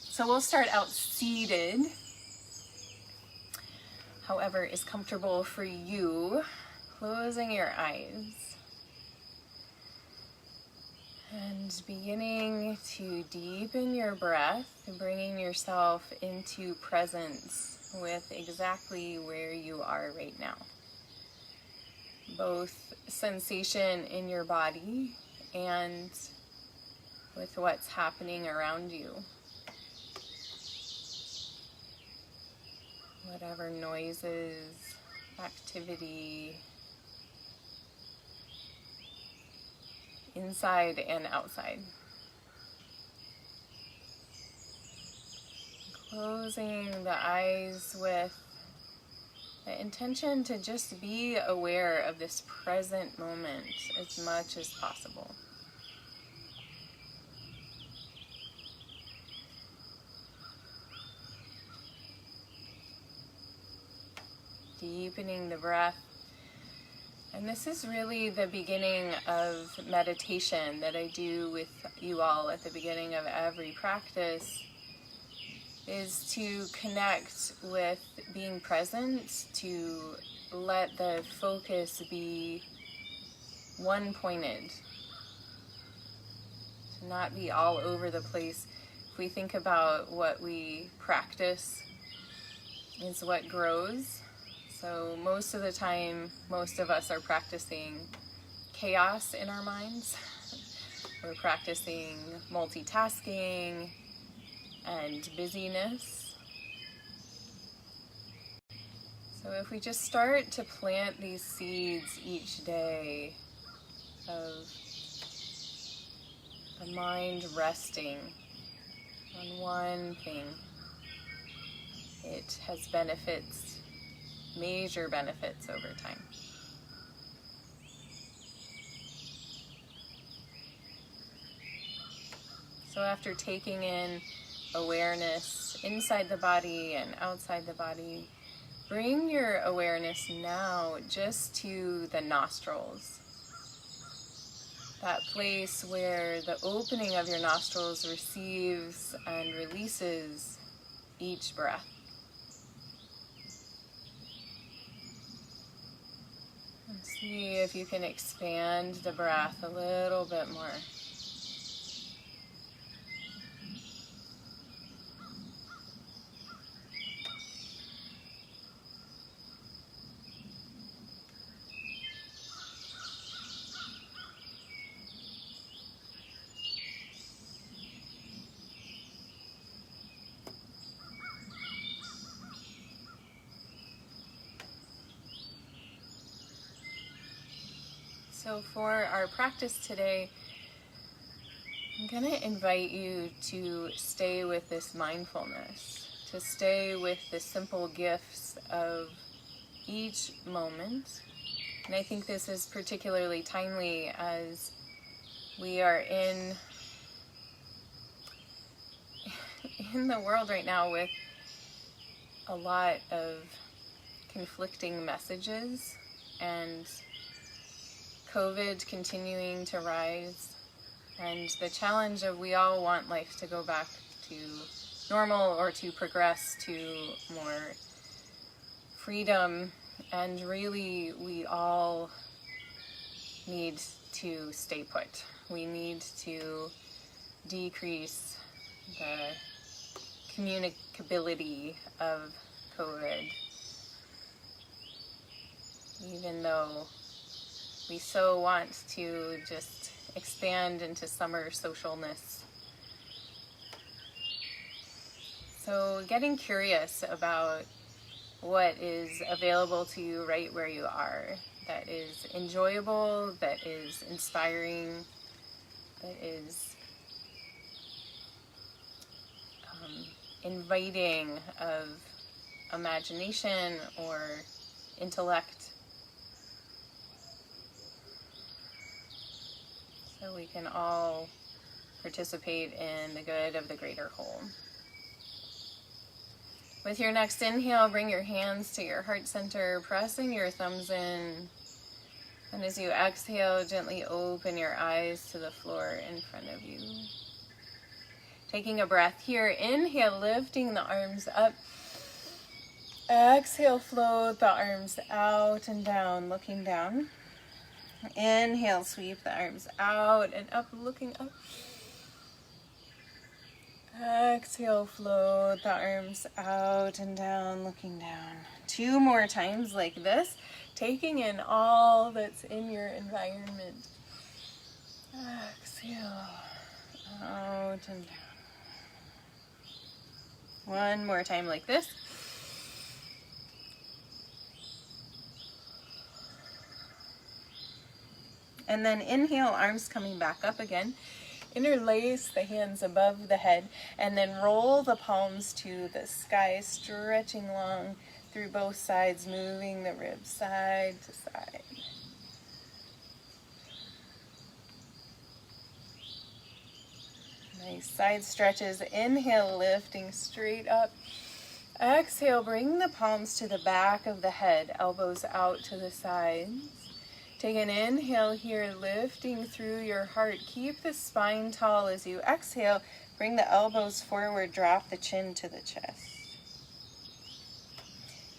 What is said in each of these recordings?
So we'll start out seated, however is comfortable for you, closing your eyes and beginning to deepen your breath, bringing yourself into presence with exactly where you are right now. Both sensation in your body and with what's happening around you. Whatever noises, activity, inside and outside. Closing the eyes with the intention to just be aware of this present moment as much as possible. Deepening the breath. And this is really the beginning of meditation that I do with you all at the beginning of every practice, is to connect with being present, to let the focus be one-pointed, to not be all over the place. If we think about what we practice is what grows. So most of the time, most of us are practicing chaos in our minds. We're practicing multitasking and busyness. So if we just start to plant these seeds each day of the mind resting on one thing, it has benefits, major benefits over time. So after taking in awareness inside the body and outside the body, bring your awareness now just to the nostrils. That place where the opening of your nostrils receives and releases each breath. And see if you can expand the breath a little bit more. So for our practice today, I'm going to invite you to stay with this mindfulness, to stay with the simple gifts of each moment. And I think this is particularly timely as we are in the world right now with a lot of conflicting messages and COVID continuing to rise, and the challenge of we all want life to go back to normal or to progress to more freedom, and really we all need to stay put. We need to decrease the communicability of COVID, even though we so want to just expand into summer socialness. So getting curious about what is available to you right where you are, that is enjoyable, that is inspiring, that is inviting of imagination or intellect. So we can all participate in the good of the greater whole. With your next inhale, bring your hands to your heart center, pressing your thumbs in. And as you exhale, gently open your eyes to the floor in front of you. Taking a breath here. Inhale, lifting the arms up. Exhale, float the arms out and down, looking down. Inhale, sweep the arms out and up, looking up. Exhale, float the arms out and down, looking down. 2 more times like this, taking in all that's in your environment. Exhale, out and down. 1 more time like this. And then inhale, arms coming back up again. Interlace the hands above the head and then roll the palms to the sky, stretching long through both sides, moving the ribs side to side. Nice side stretches. Inhale, lifting straight up. Exhale, bring the palms to the back of the head, elbows out to the sides. Take an inhale here, lifting through your heart. Keep the spine tall as you exhale. Bring the elbows forward, drop the chin to the chest.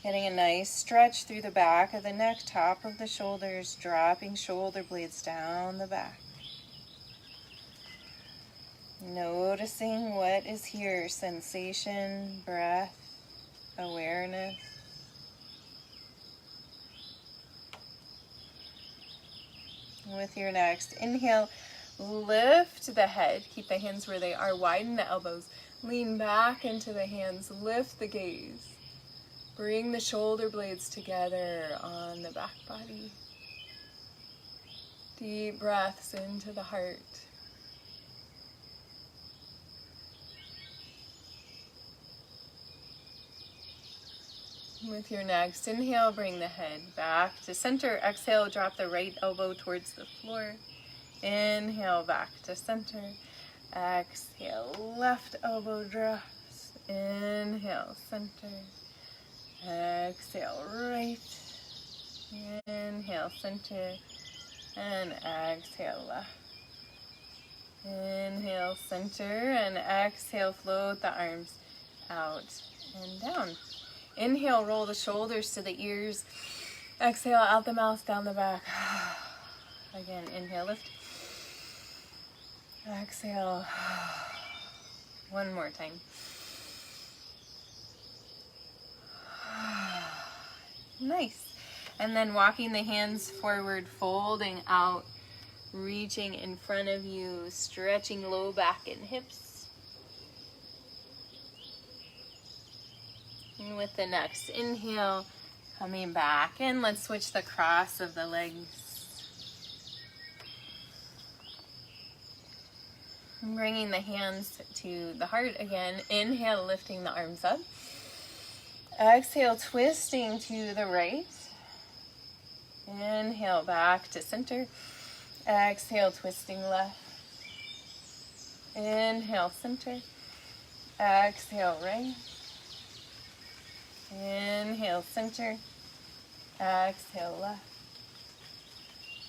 Getting a nice stretch through the back of the neck, top of the shoulders, dropping shoulder blades down the back. Noticing what is here, sensation, breath, awareness. With your next inhale, lift the head. Keep the hands where they are. Widen the elbows. Lean back into the hands. Lift the gaze. Bring the shoulder blades together on the back body. Deep breaths into the heart. With your next inhale, bring the head back to center. Exhale, drop the right elbow towards the floor. Inhale, back to center. Exhale, left elbow drops. Inhale, center. Exhale, right. Inhale, center. And exhale, left. Inhale, center. And exhale, float the arms out and down. Inhale, roll the shoulders to the ears. Exhale, out the mouth, down the back. Again, inhale, lift. Exhale. 1 more time. Nice. And then walking the hands forward, folding out, reaching in front of you, stretching low back and hips. And with the next inhale, coming back in, let's switch the cross of the legs. And bringing the hands to the heart again. Inhale, lifting the arms up. Exhale, twisting to the right. Inhale, back to center. Exhale, twisting left. Inhale, center. Exhale, right. Inhale, center. Exhale, left.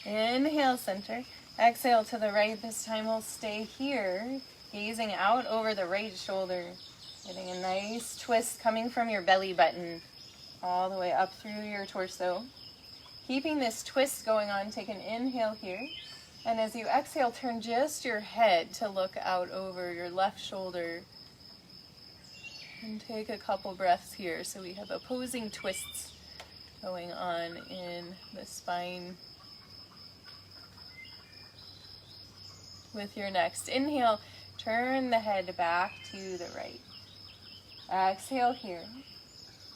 Inhale, center. Exhale to the right. This time we'll stay here, gazing out over the right shoulder. Getting a nice twist coming from your belly button all the way up through your torso. Keeping this twist going on, take an inhale here. And as you exhale, turn just your head to look out over your left shoulder. And take a couple breaths here. So we have opposing twists going on in the spine. With your next inhale, turn the head back to the right. Exhale here.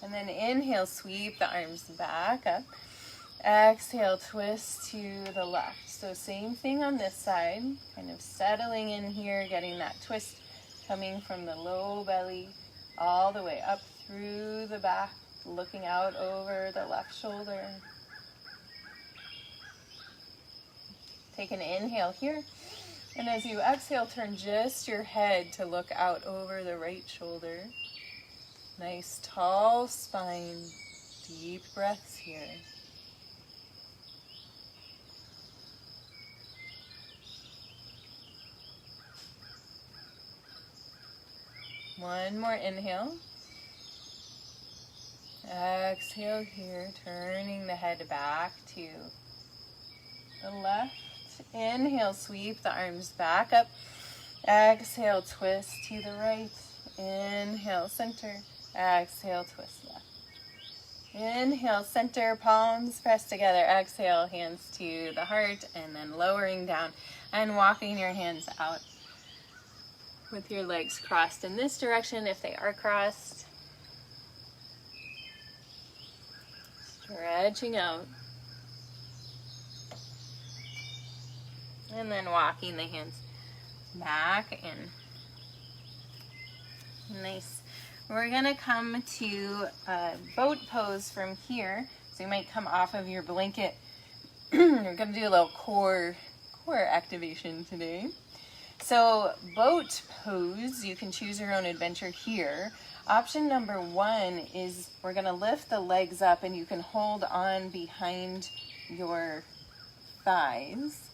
And then inhale, sweep the arms back up. Exhale, twist to the left. So same thing on this side. Kind of settling in here, getting that twist coming from the low belly all the way up through the back, looking out over the left shoulder. Take an inhale here. And as you exhale, turn just your head to look out over the right shoulder. Nice tall spine, deep breaths here. One more inhale. Exhale here, turning the head back to the left. Inhale, sweep the arms back up. Exhale, twist to the right. Inhale, center. Exhale, twist left. Inhale, center, palms press together. Exhale, hands to the heart, and then lowering down and walking your hands out with your legs crossed in this direction if they are crossed. Stretching out. And then walking the hands back in. Nice. We're going to come to a boat pose from here. So you might come off of your blanket. We're going to do a little core activation today. So boat pose, you can choose your own adventure here. Option number 1 is we're going to lift the legs up and you can hold on behind your thighs.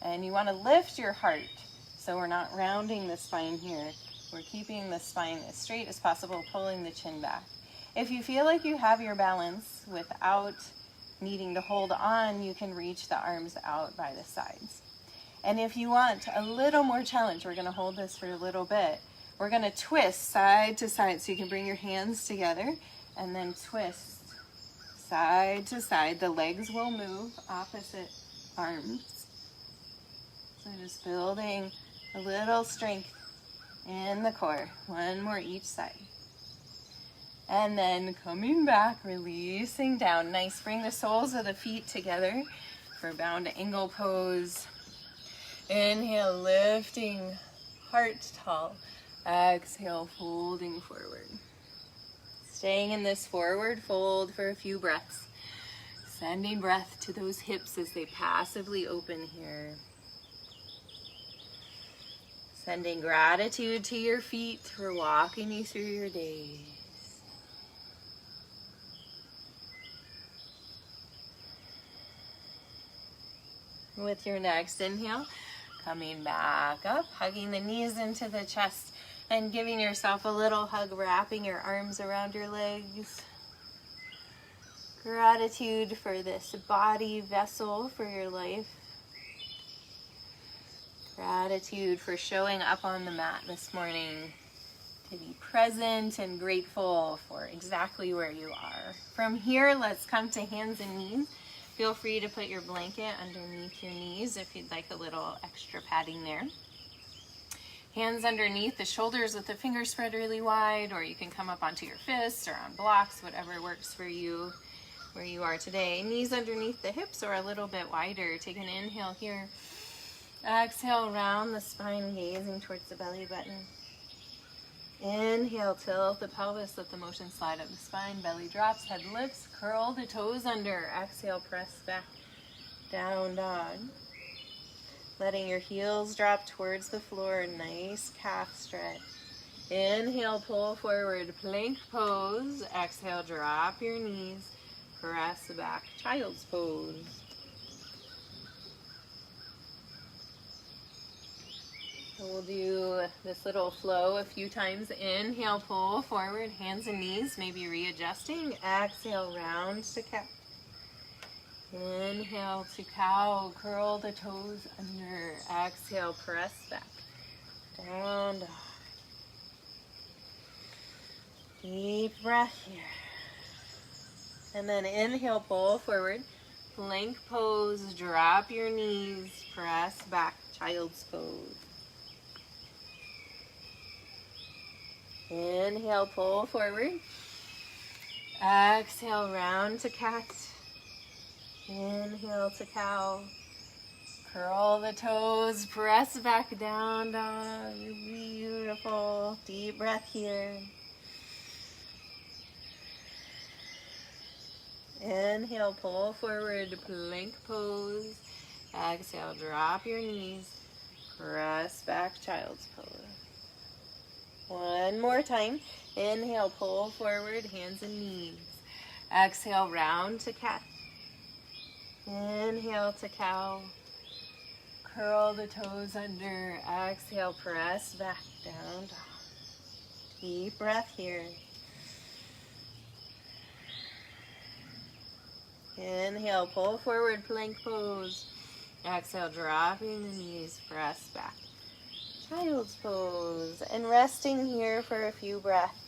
And you want to lift your heart. So we're not rounding the spine here. We're keeping the spine as straight as possible, pulling the chin back. If you feel like you have your balance without needing to hold on, you can reach the arms out by the sides. And if you want a little more challenge, we're going to hold this for a little bit. We're going to twist side to side. So you can bring your hands together and then twist side to side. The legs will move opposite arms. So just building a little strength in the core. One more each side. And then coming back, releasing down. Nice. Bring the soles of the feet together for bound angle pose. Inhale, lifting heart tall. Exhale, folding forward. Staying in this forward fold for a few breaths. Sending breath to those hips as they passively open here. Sending gratitude to your feet for walking you through your days. With your next inhale, coming back up, hugging the knees into the chest and giving yourself a little hug, wrapping your arms around your legs. Gratitude for this body vessel for your life. Gratitude for showing up on the mat this morning to be present and grateful for exactly where you are. From here, let's come to hands and knees. Feel free to put your blanket underneath your knees if you'd like a little extra padding there. Hands underneath the shoulders with the fingers spread really wide, or you can come up onto your fists or on blocks, whatever works for you where you are today. Knees underneath the hips or a little bit wider. Take an inhale here. Exhale, round the spine, gazing towards the belly button. Inhale, tilt the pelvis, let the motion slide up the spine, belly drops, head lifts, curl the toes under. Exhale, press back, down dog. Letting your heels drop towards the floor, nice calf stretch. Inhale, pull forward, plank pose. Exhale, drop your knees, press back, child's pose. We'll do this little flow a few times. Inhale, pull forward, hands and knees, maybe readjusting. Exhale, round to cat. Inhale to cow, curl the toes under. Exhale, press back, down dog. Deep breath here. And then inhale, pull forward, plank pose, drop your knees, press back, child's pose. Inhale, pull forward. Exhale, round to cat. Inhale to cow. Curl the toes, press back down dog. Beautiful. Deep breath here. Inhale, pull forward, plank pose. Exhale, drop your knees. Press back, child's pose. One more time. Inhale, pull forward, hands and knees. Exhale, round to cat. Inhale to cow. Curl the toes under. Exhale, press back, down dog. Deep breath here. Inhale, pull forward, plank pose. Exhale, dropping the knees, press back. Child's pose. And resting here for a few breaths.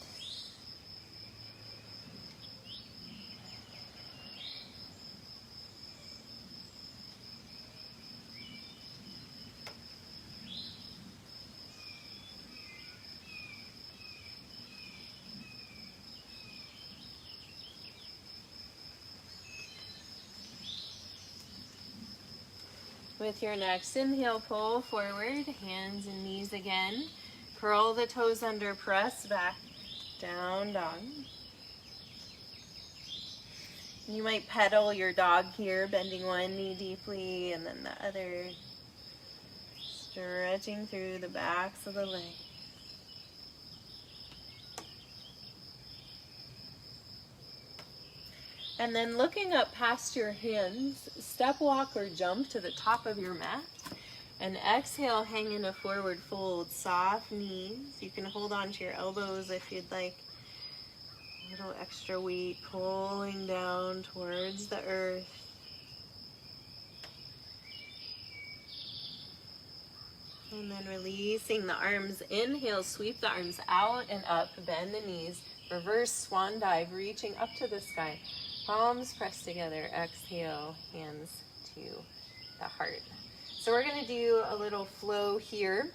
With your next inhale, pull forward, hands and knees again. Curl the toes under, press back, down dog. You might pedal your dog here, bending one knee deeply and then the other. Stretching through the backs of the legs. And then looking up past your hands, step, walk, or jump to the top of your mat. And exhale, hang in a forward fold, soft knees. You can hold on to your elbows if you'd like. A little extra weight pulling down towards the earth. And then releasing the arms. Inhale, sweep the arms out and up, bend the knees. Reverse swan dive, reaching up to the sky. Palms pressed together. Exhale, hands to the heart. So we're going to do a little flow here.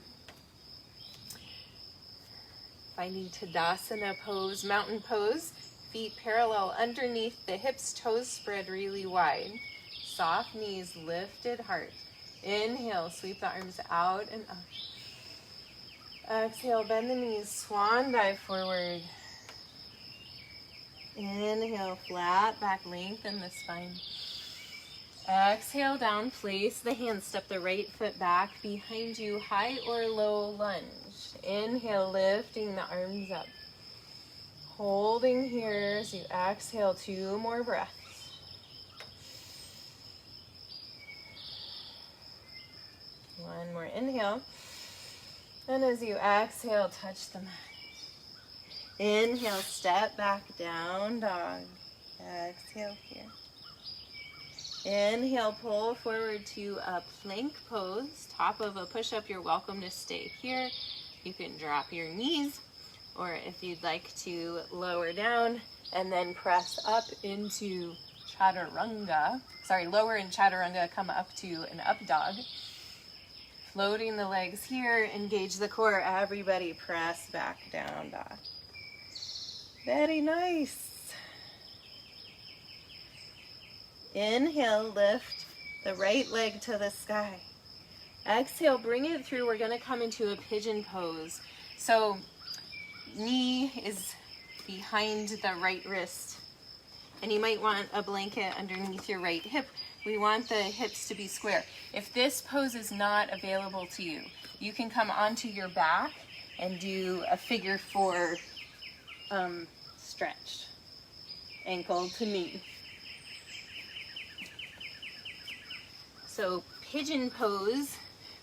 Finding Tadasana pose, mountain pose. Feet parallel underneath the hips, toes spread really wide. Soft knees, lifted heart. Inhale, sweep the arms out and up. Exhale, bend the knees, swan dive forward. Inhale, flat back, lengthen the spine. Exhale, down, place the hands, step the right foot back behind you, high or low lunge. Inhale, lifting the arms up. Holding here as you exhale, 2 more breaths. One more inhale. And as you exhale, touch the mat. Inhale, step back, down dog. Exhale here. Inhale, pull forward to a plank pose. Top of a push-up, you're welcome to stay here. You can drop your knees, or if you'd like to lower down and then press up into chaturanga. Lower in chaturanga, come up to an up dog. Floating the legs here, engage the core. Everybody press back, down dog. Very nice. Inhale, lift the right leg to the sky. Exhale, bring it through. We're going to come into a pigeon pose. So knee is behind the right wrist. And you might want a blanket underneath your right hip. We want the hips to be square. If this pose is not available to you, you can come onto your back and do a figure 4 stretch, ankle to knee. So pigeon pose,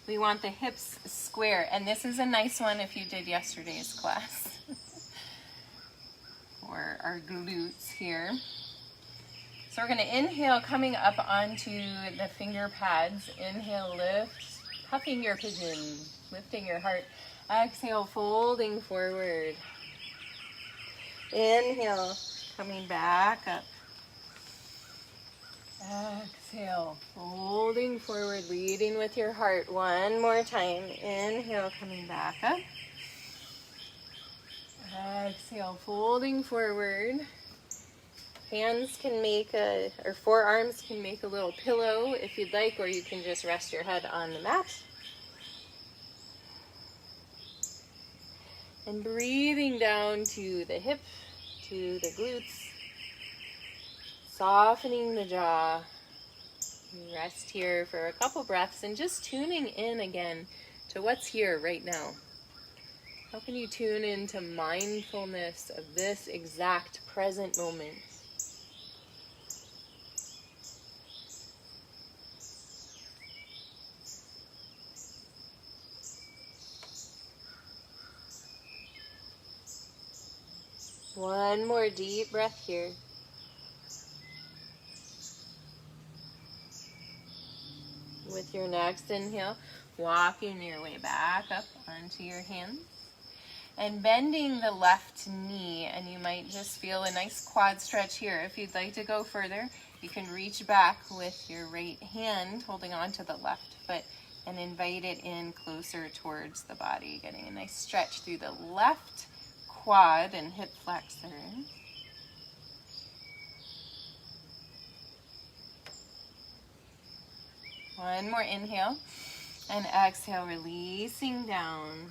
we want the hips square, and this is a nice one if you did yesterday's class. For our glutes here. So we're going to inhale, coming up onto the finger pads. Inhale, lift, puffing your pigeon, lifting your heart. Exhale, folding forward. Inhale, coming back up. Exhale, folding forward, leading with your heart. One more time. Inhale, coming back up. Exhale, folding forward. Hands can make or forearms can make a little pillow if you'd like, or you can just rest your head on the mat. And breathing down to the hip, to the glutes. Softening the jaw. Rest here for a couple breaths and just tuning in again to what's here right now. How can you tune into mindfulness of this exact present moment? One more deep breath here. With your next inhale, walking your way back up onto your hands and bending the left knee, and you might just feel a nice quad stretch here. If you'd like to go further, you can reach back with your right hand holding onto the left foot and invite it in closer towards the body, getting a nice stretch through the left quad and hip flexor. One more inhale and exhale, releasing down,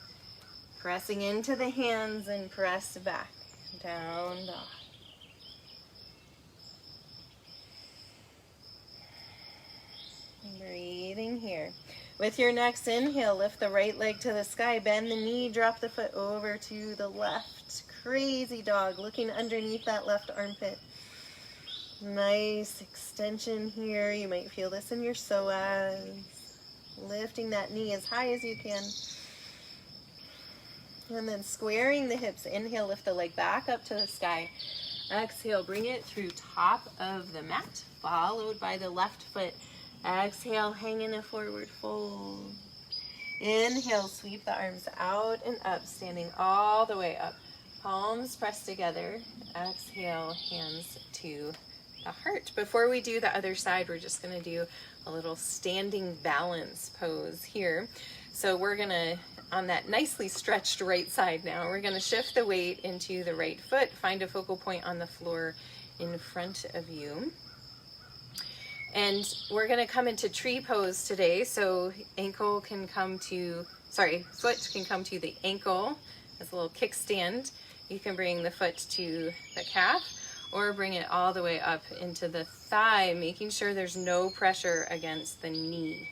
pressing into the hands and press back, down dog. Breathing here. With your next inhale, lift the right leg to the sky, bend the knee, drop the foot over to the left. Crazy dog, looking underneath that left armpit. Nice extension here. You might feel this in your psoas. Lifting that knee as high as you can. And then squaring the hips. Inhale, lift the leg back up to the sky. Exhale, bring it through top of the mat, followed by the left foot. Exhale, hang in a forward fold. Inhale, sweep the arms out and up, standing all the way up. Palms pressed together. Exhale, hands to the heart. Before we do the other side, we're just going to do a little standing balance pose here. So we're going to, on that nicely stretched right side now, we're going to shift the weight into the right foot, find a focal point on the floor in front of you. And we're going to come into tree pose today. So foot can come to the ankle as a little kickstand. You can bring the foot to the calf or bring it all the way up into the thigh, making sure there's no pressure against the knee.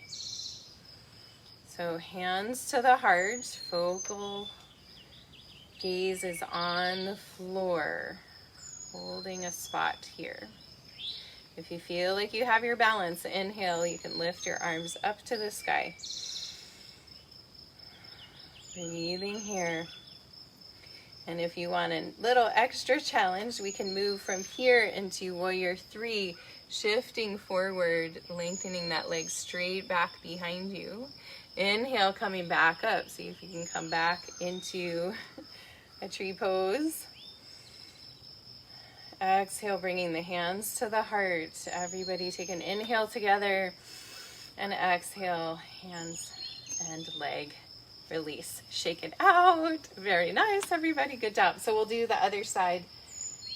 So hands to the heart, focal gaze is on the floor, holding a spot here. If you feel like you have your balance, inhale, you can lift your arms up to the sky. Breathing here. And if you want a little extra challenge, we can move from here into warrior 3, shifting forward, lengthening that leg straight back behind you. Inhale, coming back up. See if you can come back into a tree pose. Exhale, bringing the hands to the heart. Everybody take an inhale together and exhale, hands and leg. Release. Shake it out. Very nice, everybody. Good job. So we'll do the other side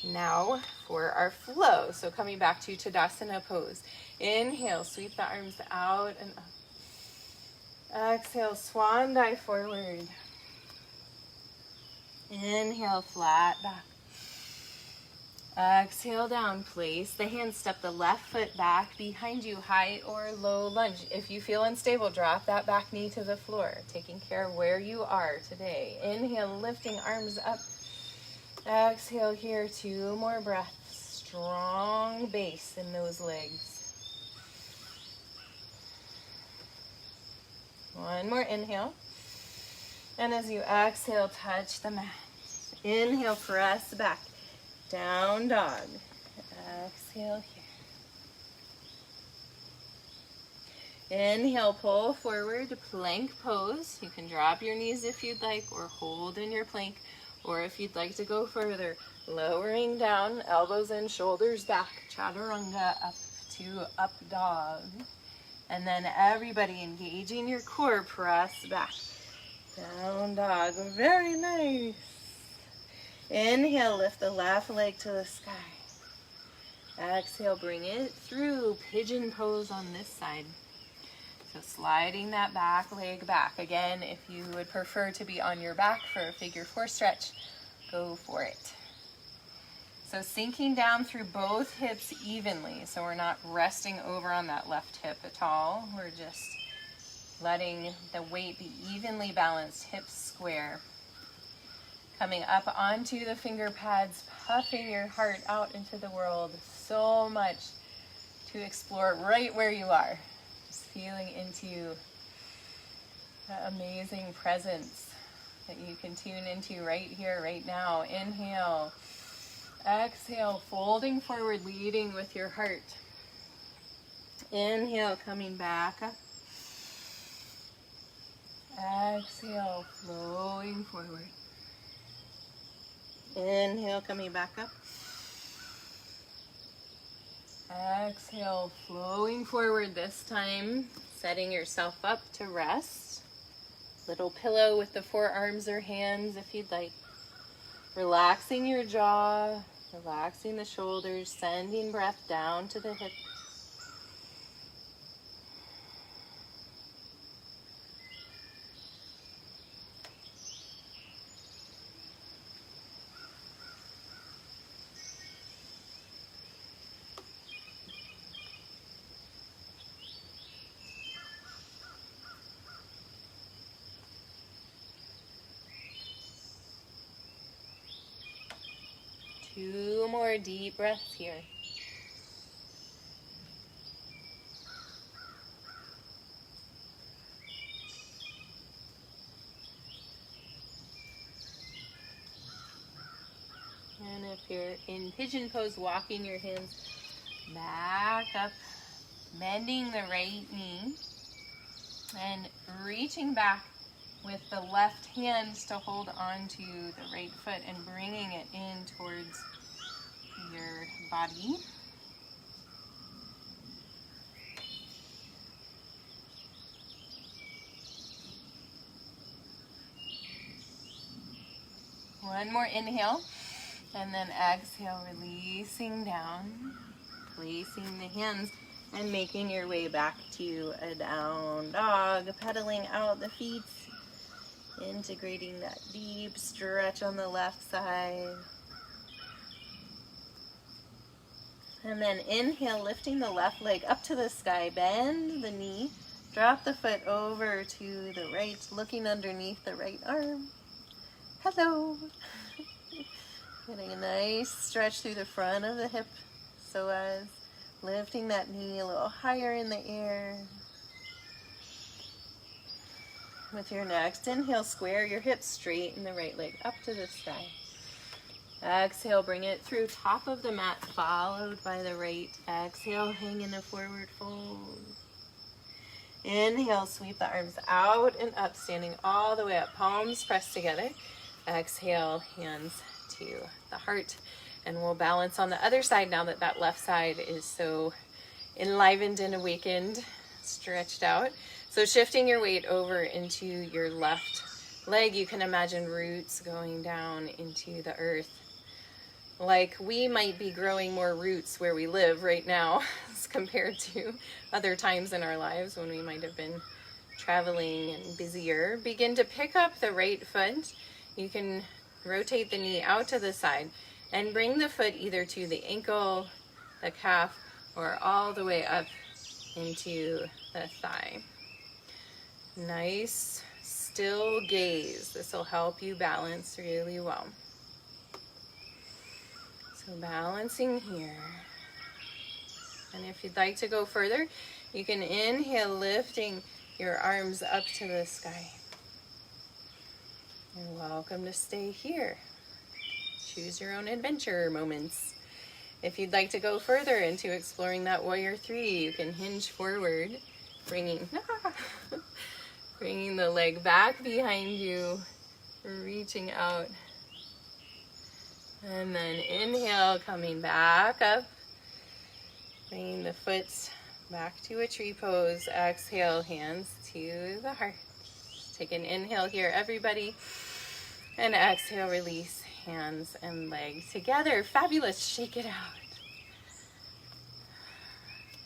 now for our flow. So coming back to Tadasana pose. Inhale, sweep the arms out and up. Exhale, swan dive forward. Inhale, flat back. Exhale down, place the hands, step the left foot back behind you, high or low lunge. If you feel unstable, drop that back knee to the floor, taking care of where you are today. Inhale, lifting arms up. Exhale here, 2 more breaths. Strong base in those legs. One more inhale. And as you exhale, touch the mat. Inhale, press back. Down dog. Exhale here. Inhale, pull forward, plank pose. You can drop your knees if you'd like, or hold in your plank, or if you'd like to go further, lowering down, elbows in, shoulders back, chaturanga up to up dog. And then everybody engaging your core, press back. Down dog. Very nice. Inhale, lift the left leg to the sky. Exhale, bring it through pigeon pose on this side. So sliding that back leg back. Again, if you would prefer to be on your back for a figure 4 stretch, go for it. So sinking down through both hips evenly. So we're not resting over on that left hip at all. We're just letting the weight be evenly balanced, hips square. Coming up onto the finger pads, puffing your heart out into the world. So much to explore right where you are. Just feeling into that amazing presence that you can tune into right here, right now. Inhale. Exhale, folding forward, leading with your heart. Inhale, coming back up. Exhale, flowing forward. Inhale, coming back up. Exhale, flowing forward this time, setting yourself up to rest. Little pillow with the forearms or hands if you'd like. Relaxing your jaw, relaxing the shoulders, sending breath down to the hips. Two more deep breaths here. And if you're in pigeon pose, walking your hands back up, bending the right knee, and reaching back with the left hand to hold on to the right foot and bringing it in towards your body. One more inhale, and then exhale, releasing down, placing the hands and making your way back to a down dog, pedaling out the feet, integrating that deep stretch on the left side. And then inhale, lifting the left leg up to the sky, bend the knee, drop the foot over to the right, looking underneath the right arm. Hello. Getting a nice stretch through the front of the hip, so as lifting that knee a little higher in the air. With your next inhale, square your hips, straighten the right leg up to the sky. Exhale, bring it through top of the mat, followed by the right. Exhale, hang in a forward fold. Inhale, sweep the arms out and up, standing all the way up, palms pressed together. Exhale, hands to the heart. And we'll balance on the other side now that that left side is so enlivened and awakened, stretched out. So shifting your weight over into your left leg, you can imagine roots going down into the earth. Like we might be growing more roots where we live right now as compared to other times in our lives when we might have been traveling and busier. Begin to pick up the right foot. You can rotate the knee out to the side and bring the foot either to the ankle, the calf, or all the way up into the thigh. Nice, still gaze. This will help you balance really well. So balancing here. And if you'd like to go further, you can inhale, lifting your arms up to the sky. You're welcome to stay here. Choose your own adventure moments. If you'd like to go further into exploring that warrior three, you can hinge forward, bringing the leg back behind you, reaching out. And then inhale, coming back up, bringing the foot back to a tree pose. Exhale, hands to the heart. Take an inhale here, everybody. And exhale, release hands and legs together. Fabulous. Shake it out.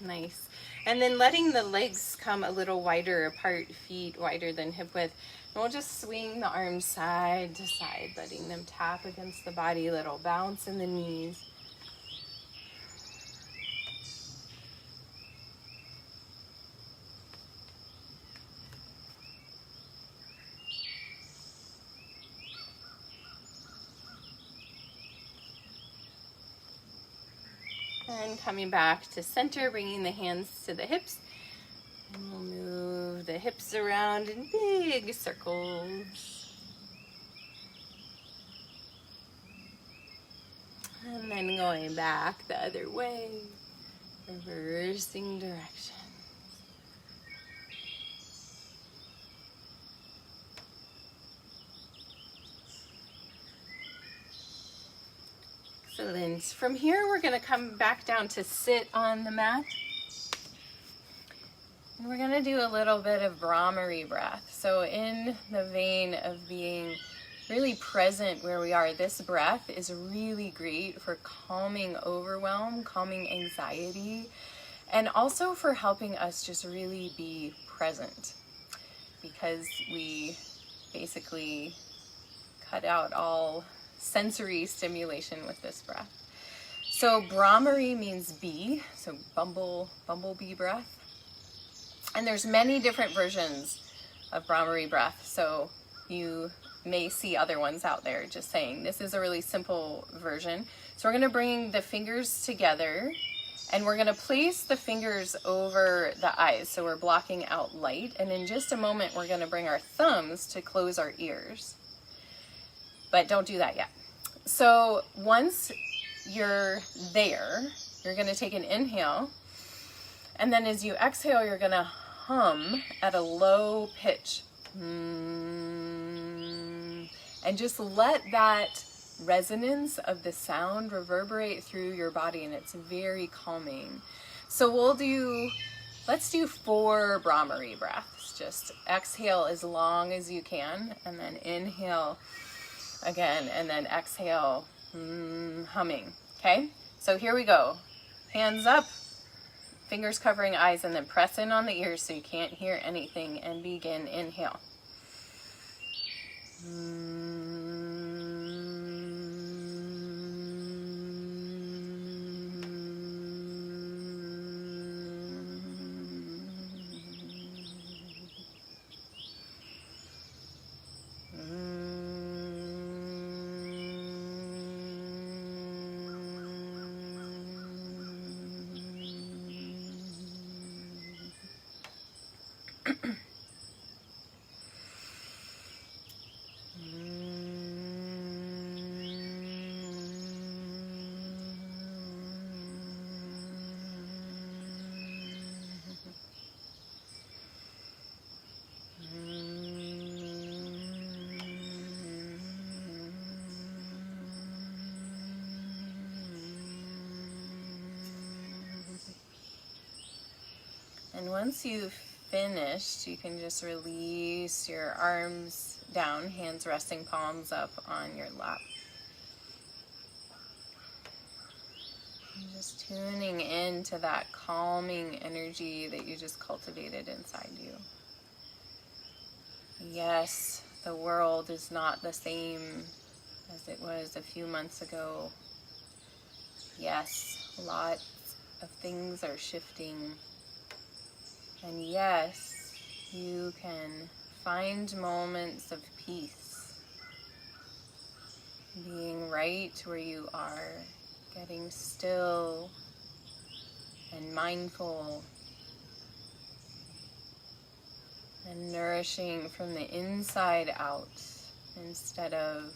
Nice. And then letting the legs come a little wider apart, feet wider than hip width. And we'll just swing the arms side to side, letting them tap against the body, little bounce in the knees. And coming back to center, bringing the hands to the hips. And we'll move the hips around in big circles. And then going back the other way, reversing direction. Excellent. From here, we're going to come back down to sit on the mat. And we're going to do a little bit of Brahmari breath. So in the vein of being really present where we are, this breath is really great for calming overwhelm, calming anxiety, and also for helping us just really be present, because we basically cut out all sensory stimulation with this breath. So Brahmari means bee, so bumblebee breath. And there's many different versions of Brahmari breath, so you may see other ones out there. Just saying, this is a really simple version. So we're going to bring the fingers together, and we're going to place the fingers over the eyes, so we're blocking out light. And in just a moment, we're going to bring our thumbs to close our ears. But don't do that yet. So once you're there, you're going to take an inhale, and then as you exhale, you're going to hum at a low pitch. And just let that resonance of the sound reverberate through your body, and it's very calming. So let's do 4 Brahmari breaths. Just exhale as long as you can, and then inhale again, and then exhale, humming. Okay, so here we go. Hands up, fingers covering eyes, and then press in on the ears so you can't hear anything, and begin. Inhale. And once you've finished, you can just release your arms down, hands resting palms up on your lap. And just tuning into that calming energy that you just cultivated inside you. Yes, the world is not the same as it was a few months ago. Yes, lots of things are shifting. And yes, you can find moments of peace, being right where you are, getting still and mindful, and nourishing from the inside out instead of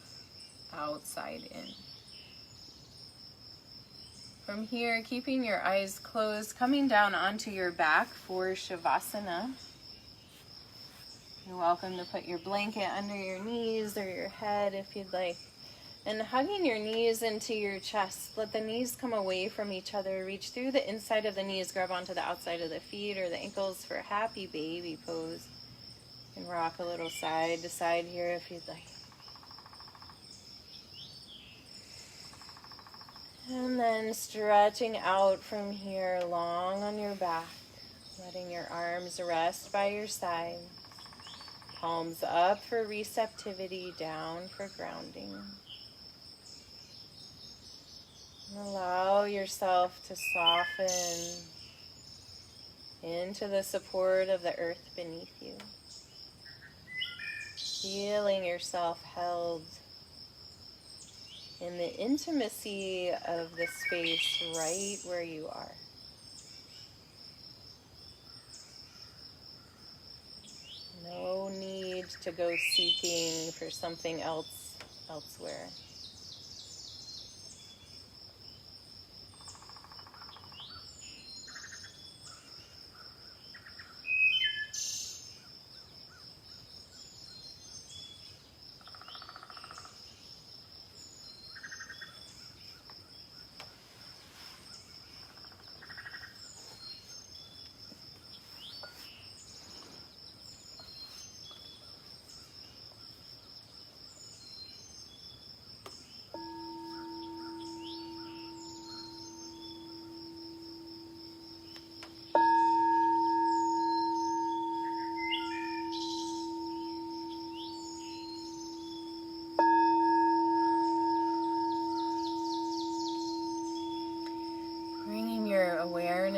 outside in. From here, keeping your eyes closed, coming down onto your back for Shavasana. You're welcome to put your blanket under your knees or your head if you'd like. And hugging your knees into your chest. Let the knees come away from each other. Reach through the inside of the knees, grab onto the outside of the feet or the ankles for happy baby pose. And rock a little side to side here if you'd like. And then stretching out from here, long on your back, letting your arms rest by your side. Palms up for receptivity, down for grounding. And allow yourself to soften into the support of the earth beneath you. Feeling yourself held in the intimacy of the space right where you are. No need to go seeking for something else elsewhere.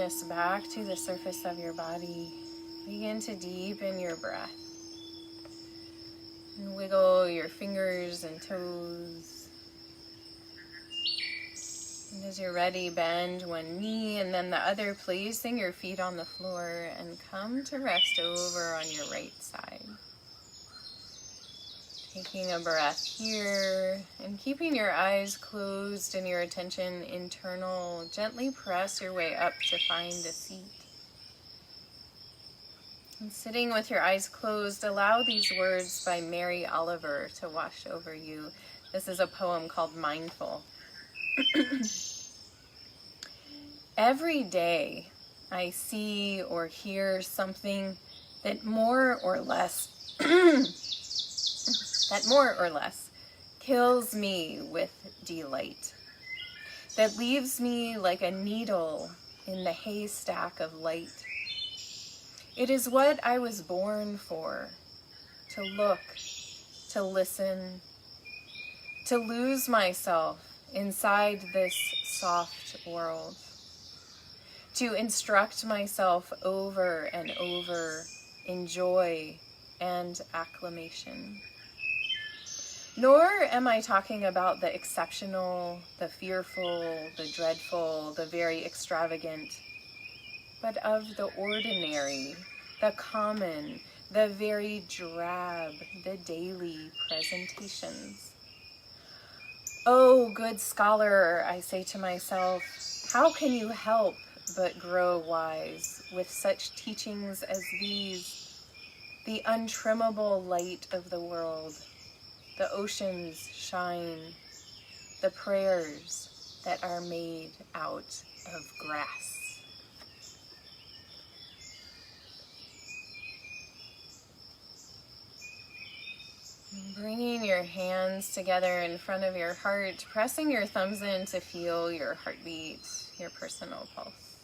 awareness back to the surface of your body. Begin to deepen your breath. And wiggle your fingers and toes. And as you're ready, bend one knee and then the other, placing your feet on the floor, and come to rest over on your right side. Taking a breath here and keeping your eyes closed and your attention internal, gently press your way up to find a seat. And sitting with your eyes closed, allow these words by Mary Oliver to wash over you. This is a poem called Mindful. Every day I see or hear something that more or less kills me with delight, that leaves me like a needle in the haystack of light. It is what I was born for, to look, to listen, to lose myself inside this soft world, to instruct myself over and over in joy and acclamation. Nor am I talking about the exceptional, the fearful, the dreadful, the very extravagant, but of the ordinary, the common, the very drab, the daily presentations. Oh, good scholar, I say to myself, how can you help but grow wise with such teachings as these, the untrimmable light of the world, the oceans shine, the prayers that are made out of grass. Bringing your hands together in front of your heart, pressing your thumbs in to feel your heartbeat, your personal pulse.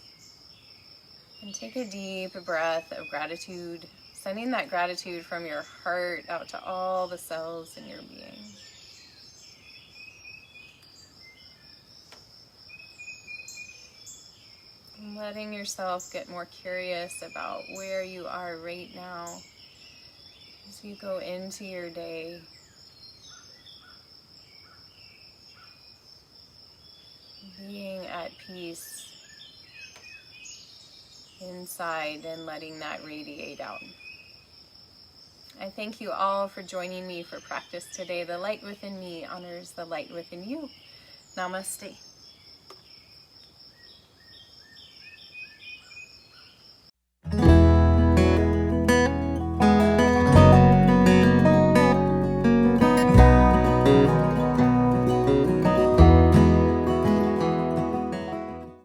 And take a deep breath of gratitude, sending that gratitude from your heart out to all the cells in your being. And letting yourself get more curious about where you are right now as you go into your day. Being at peace inside and letting that radiate out. I thank you all for joining me for practice today. The light within me honors the light within you. Namaste.